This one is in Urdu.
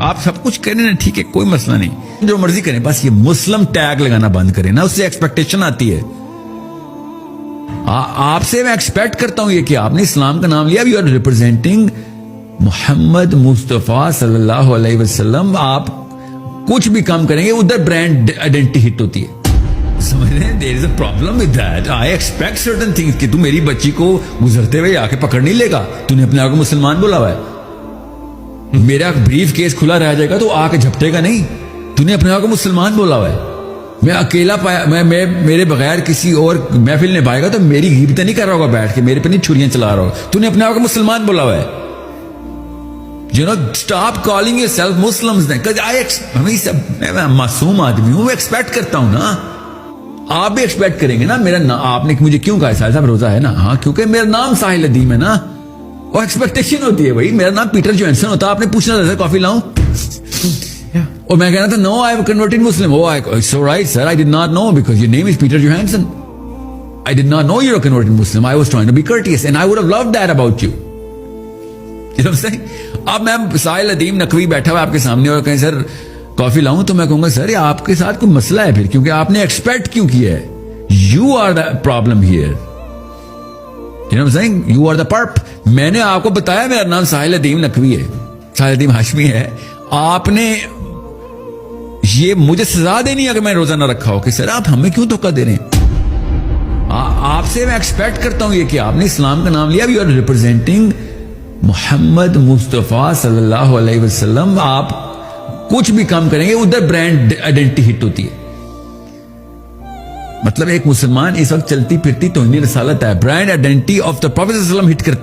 آپ سب کچھ کریں نا, ٹھیک ہے, کوئی مسئلہ نہیں, جو مرضی کریں, بس یہ مسلم ٹیگ لگانا بند کریں نا, اس سے ایکسپیکٹیشن آتی ہے. آپ سے میں ایکسپیکٹ کرتا ہوں یہ کہ آپ نے اسلام کا نام لیا, یو آر ریپرزینٹنگ محمد مصطفیٰ صلی اللہ علیہ وسلم. آپ کچھ بھی کام کریں گے ادھر برانڈ آئیڈینٹی ہٹ ہوتی ہے, سمجھ رہے ہیں. there is a problem with that. I expect certain things کہ تو میری بچی کو گزرتے ہوئے آ کے پکڑ نہیں لے گا, تو نے اپنے آپ کو مسلمان بولا ہوا ہے. میرا بریف کیس کھلا رہ جائے گا تو آ کے جھپٹے گا نہیں, تو نے اپنے آپ کو مسلمان بولا ہوا ہے. میں اکیلا پایا, میں میرے بغیر کسی اور محفل نے پائے گا تو میری غیبتیں نہیں کر رہا ہوگا بیٹھ کے, میرے پہ نہیں چھریاں چلا رہا ہوگا, تو نے اپنے آپ کو مسلمان بولا ہوا ہے. You know, stop calling yourself Muslims then. میں معصوم آدمی ہوں, وہ ایکسپیکٹ کرتا ہوں نا, آپ بھی ایکسپیکٹ کریں گے نا. میرا آپ نے مجھے کیوں کہا ساحل صاحب روزہ ہے نا, ہاں کیونکہ میرا نام ساحل ادیم ہے نا, وہ ایکسپیکٹیشن ہوتی ہے. بھائی میرا نام پیٹر جوہنسن ہوتا, آپ نے پوچھنا تھا کافی لاؤں, اور میں کہنا تھا no I have converted Muslim. Oh, it's all right sir, I did not know because your name is Peter Johansson. I did not know you're a converted Muslim. I was trying to be courteous and I would have loved that about you. You know what I'm saying? اب میں ساحل ادیم نقوی بیٹھا ہوا آپ کے سامنے اور کہیں سر کافی لاؤں, تو میں کہوں گا سر یہ آپ کے ساتھ کوئی مسئلہ ہے پھر, کیونکہ آپ نے ایکسپیکٹ کیوں کیا ہے. You are the problem here. You know what I'm saying? You are the perp. میں نے آپ کو بتایا میرا نام ساحل ادیم نقوی ہے, ساحل ادیم ہاشمی ہے. آپ نے یہ مجھے سزا دینی اگر میں روزہ نہ رکھا ہو کہ سر آپ ہمیں کیوں دھوکہ دے رہے ہیں. آپ سے میں ایکسپیکٹ کرتا ہوں یہ کہ آپ نے اسلام کا نام لیا, یو آر ریپرزینٹنگ محمد مصطفیٰ صلی اللہ علیہ وسلم. آپ کچھ بھی کام کریں گے ادھر برانڈ آئیڈینٹی ہٹ ہوتی ہے. مطلب ایک مسلمان اس وقت چلتی پھرتی توہین رسالت ہے, brand identity of the prophet صلی اللہ علیہ وسلم ہٹ کرتی